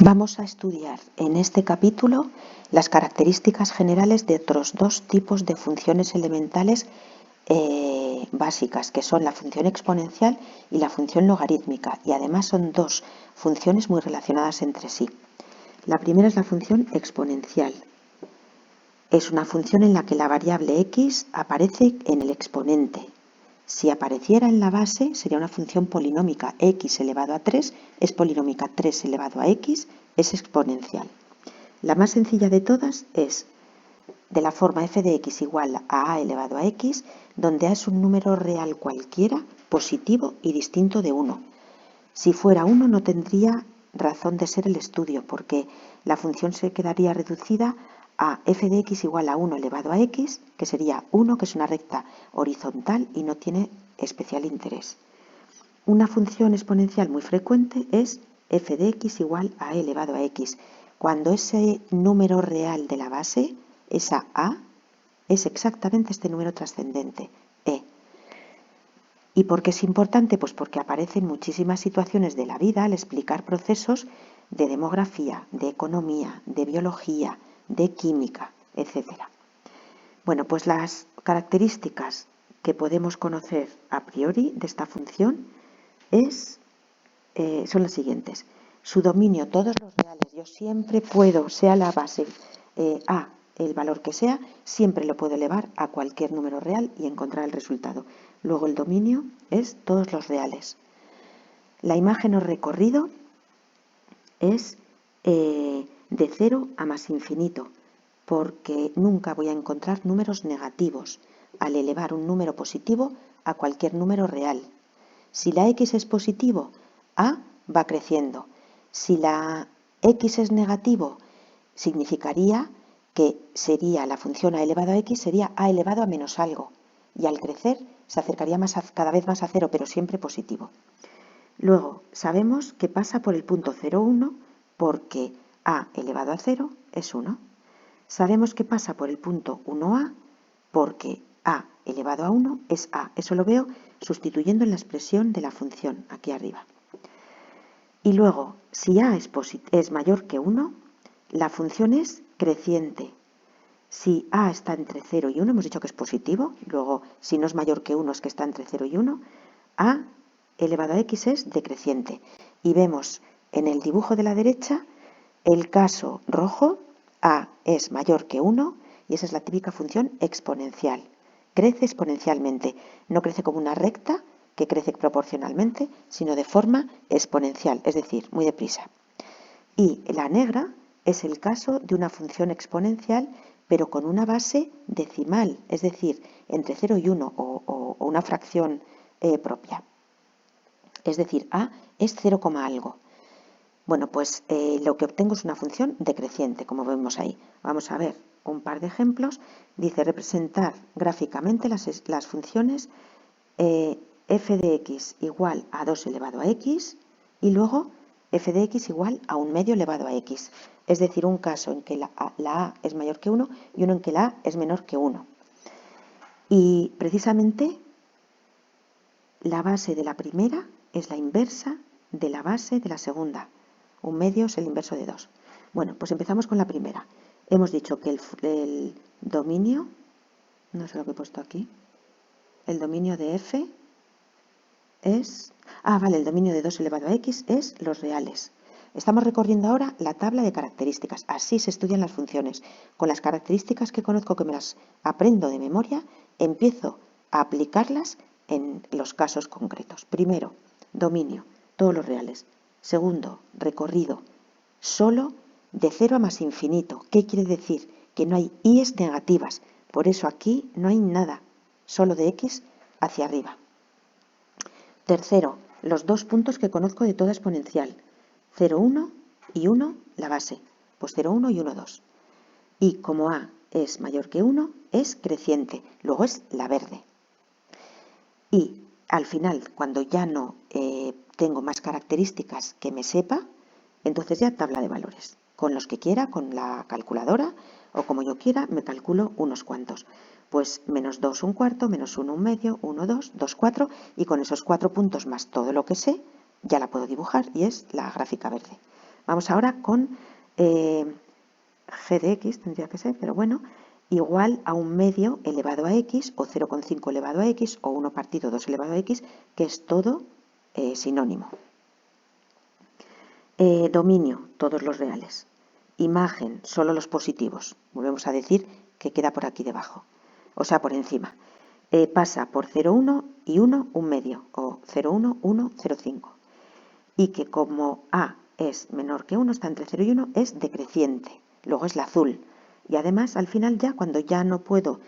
Vamos a estudiar en este capítulo las características generales de otros dos tipos de funciones elementales básicas, que son la función exponencial y la función logarítmica, y además son dos funciones muy relacionadas entre sí. La primera es la función exponencial. Es una función en la que la variable x aparece en el exponente. Si apareciera en la base, sería una función polinómica. X elevado a 3 es polinómica, 3 elevado a x es exponencial. La más sencilla de todas es de la forma f de x igual a elevado a x, donde a es un número real cualquiera, positivo y distinto de 1. Si fuera 1 no tendría razón de ser el estudio, porque la función se quedaría reducida a f de x igual a 1 elevado a x, que sería 1, que es una recta horizontal y no tiene especial interés. Una función exponencial muy frecuente es f de x igual a elevado a x, cuando ese número real de la base, esa a, es exactamente este número trascendente, e. ¿Y por qué es importante? Pues porque aparece en muchísimas situaciones de la vida al explicar procesos de demografía, de economía, de biología, de química, etc. Bueno, pues las características que podemos conocer a priori de esta función son las siguientes. Su dominio, todos los reales, yo siempre puedo, sea la base a el valor que sea, siempre lo puedo elevar a cualquier número real y encontrar el resultado. Luego el dominio es todos los reales. La imagen o recorrido es de 0 a más infinito, porque nunca voy a encontrar números negativos al elevar un número positivo a cualquier número real. Si la x es positivo, a va creciendo. Si la x es negativo, significaría que sería la función a elevado a x, sería a elevado a menos algo. Y al crecer se acercaría cada vez más a 0, pero siempre positivo. Luego, sabemos que pasa por el punto 0, 1, porque a elevado a 0 es 1. Sabemos que pasa por el punto 1a, porque a elevado a 1 es a. Eso lo veo sustituyendo en la expresión de la función, aquí arriba. Y luego, si a es mayor que 1, la función es creciente. Si a está entre 0 y 1, hemos dicho que es positivo. Luego, si no es mayor que 1, es que está entre 0 y 1. A elevado a x es decreciente. Y vemos en el dibujo de la derecha el caso rojo, a es mayor que 1, y esa es la típica función exponencial. Crece exponencialmente, no crece como una recta que crece proporcionalmente, sino de forma exponencial, es decir, muy deprisa. Y la negra es el caso de una función exponencial, pero con una base decimal, es decir, entre 0 y 1 o una fracción propia. Es decir, a es 0, algo. Bueno, pues lo que obtengo es una función decreciente, como vemos ahí. Vamos a ver un par de ejemplos. Dice representar gráficamente las funciones f de x igual a 2 elevado a x y luego f de x igual a 1 medio elevado a x. Es decir, un caso en que la a es mayor que 1 y uno en que la a es menor que 1. Y precisamente la base de la primera es la inversa de la base de la segunda. 1 medio es el inverso de 2. Bueno, pues empezamos con la primera. Hemos dicho que el dominio, no sé lo que he puesto aquí, el dominio de f es... el dominio de 2 elevado a x es los reales. Estamos recorriendo ahora la tabla de características. Así se estudian las funciones. Con las características que conozco, que me las aprendo de memoria, empiezo a aplicarlas en los casos concretos. Primero, dominio, todos los reales. Segundo, recorrido, solo de 0 a más infinito. ¿Qué quiere decir? Que no hay i's negativas. Por eso aquí no hay nada, solo de x hacia arriba. Tercero, los dos puntos que conozco de toda exponencial. 0, 1 y 1, la base. Pues 0, 1 y 1, 2. Y como a es mayor que 1, es creciente. Luego es la verde. Y al final, cuando ya no tengo más características que me sepa, entonces ya tabla de valores. Con los que quiera, con la calculadora o como yo quiera, me calculo unos cuantos. Pues menos 2 un cuarto, menos 1 un medio, 1, 2, 2, 4, y con esos 4 puntos más todo lo que sé, ya la puedo dibujar y es la gráfica verde. Vamos ahora con g de x, tendría que ser, pero bueno, igual a 1/2 elevado a x, o 0,5 elevado a x, o 1 partido 2 elevado a x, que es todo sinónimo. Dominio, todos los reales. Imagen, solo los positivos. Volvemos a decir que queda por aquí debajo, o sea, por encima. Pasa por 0,1 y 1, 1/2, o 0,1, 1, 0,5. Y que como a es menor que 1, está entre 0 y 1, es decreciente. Luego es la azul. Y además, al final ya, cuando ya no puedo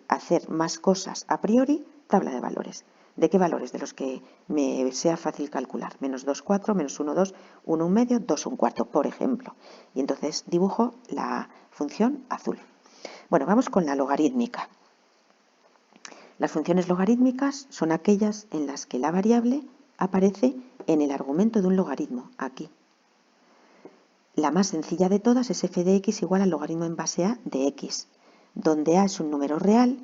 hacer más cosas a priori, tabla de valores. ¿De qué valores? De los que me sea fácil calcular. Menos 2, 4, menos 1, 2, 1, 1/2, 2, 1/4, por ejemplo. Y entonces dibujo la función azul. Bueno, vamos con la logarítmica. Las funciones logarítmicas son aquellas en las que la variable aparece en el argumento de un logaritmo, aquí. La más sencilla de todas es f de x igual al logaritmo en base a de x, donde a es un número real,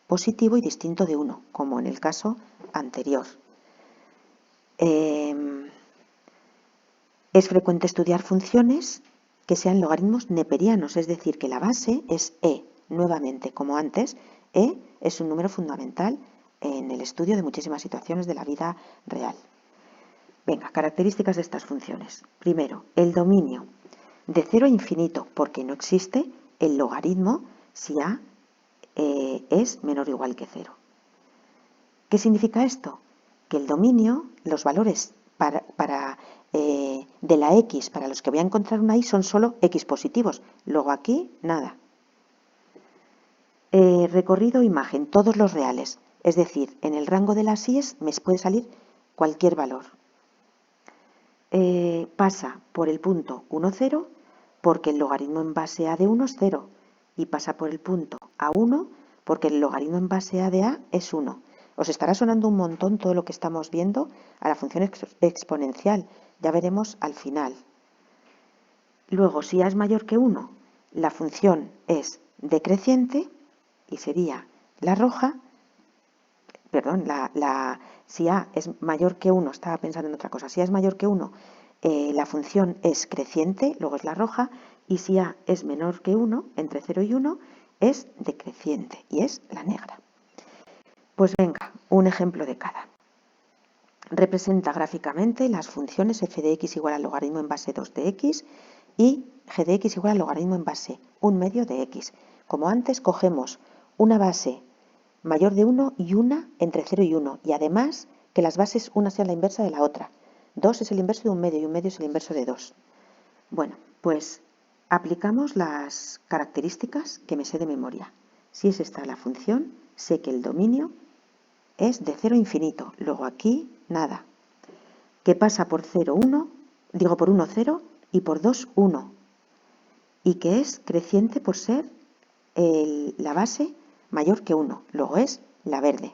positivo y distinto de 1, como en el caso anterior. Es frecuente estudiar funciones que sean logaritmos neperianos, es decir, que la base es e. Nuevamente, como antes, e es un número fundamental en el estudio de muchísimas situaciones de la vida real. Venga, características de estas funciones. Primero, el dominio. De 0 a infinito, porque no existe el logaritmo si a es menor o igual que 0. ¿Qué significa esto? Que el dominio, los valores de la x para los que voy a encontrar una y son solo x positivos. Luego aquí, nada. Recorrido imagen, todos los reales. Es decir, en el rango de las i's me puede salir cualquier valor. Pasa por el punto 1, 0, porque el logaritmo en base a de 1 es 0. Y pasa por el punto a1, porque el logaritmo en base a de a es 1. Os estará sonando un montón todo lo que estamos viendo a la función exponencial. Ya veremos al final. Luego, si a es mayor que 1, la función es decreciente y sería la roja. Perdón, si a es mayor que 1, estaba pensando en otra cosa. Si a es mayor que 1, la función es creciente, luego es la roja. Y si a es menor que 1, entre 0 y 1, es decreciente y es la negra. Pues venga, un ejemplo de cada. Representa gráficamente las funciones f de x igual al logaritmo en base 2 de x y g de x igual al logaritmo en base 1/2 de x. Como antes, cogemos una base mayor de 1 y una entre 0 y 1. Y además, que las bases una sea la inversa de la otra. 2 es el inverso de 1/2 y 1/2 es el inverso de 2. Bueno, pues aplicamos las características que me sé de memoria. Si es esta la función, sé que el dominio es de 0 a infinito. Luego aquí, nada. Que pasa por 0, 1, digo por 1, 0 y por 2, 1. Y que es creciente por ser la base mayor que 1. Luego es la verde.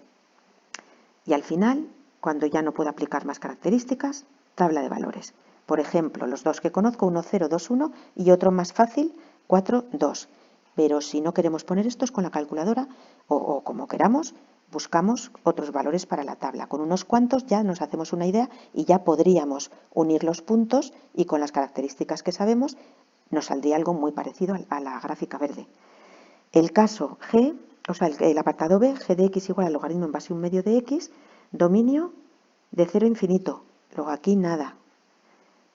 Y al final, cuando ya no puedo aplicar más características, tabla de valores. Por ejemplo, los dos que conozco, 1, 0, 2, 1 y otro más fácil, 4, 2. Pero si no queremos poner estos con la calculadora o como queramos, buscamos otros valores para la tabla. Con unos cuantos ya nos hacemos una idea y ya podríamos unir los puntos y con las características que sabemos nos saldría algo muy parecido a la gráfica verde. El caso G, o sea, el apartado B, g de x igual al logaritmo en base 1/2 de x, dominio de 0 a infinito. Luego aquí nada.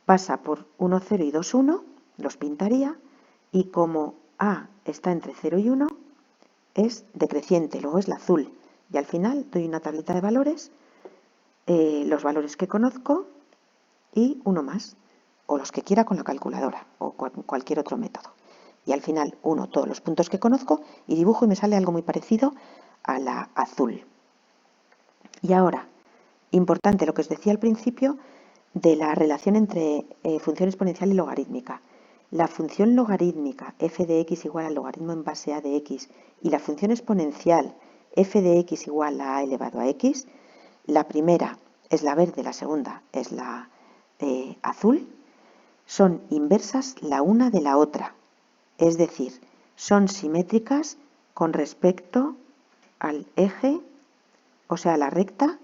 Pasa por 1, 0 y 2, 1, los pintaría, y como a está entre 0 y 1, es decreciente, luego es la azul. Y al final doy una tablita de valores, los valores que conozco y uno más, o los que quiera con la calculadora o cualquier otro método. Y al final uno todos los puntos que conozco y dibujo y me sale algo muy parecido a la azul. Y ahora, importante lo que os decía al principio de la relación entre función exponencial y logarítmica. La función logarítmica f de x igual al logaritmo en base a de x y la función exponencial f de x igual a elevado a x, la primera es la verde, la segunda es la azul, son inversas la una de la otra. Es decir, son simétricas con respecto al eje, o sea, la recta,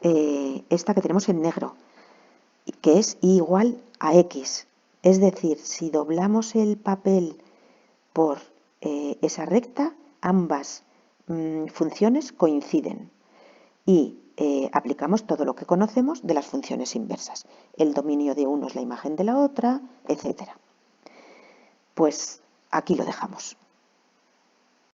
esta que tenemos en negro, que es i igual a X. Es decir, si doblamos el papel por esa recta, ambas funciones coinciden y aplicamos todo lo que conocemos de las funciones inversas. El dominio de uno es la imagen de la otra, etc. Pues aquí lo dejamos.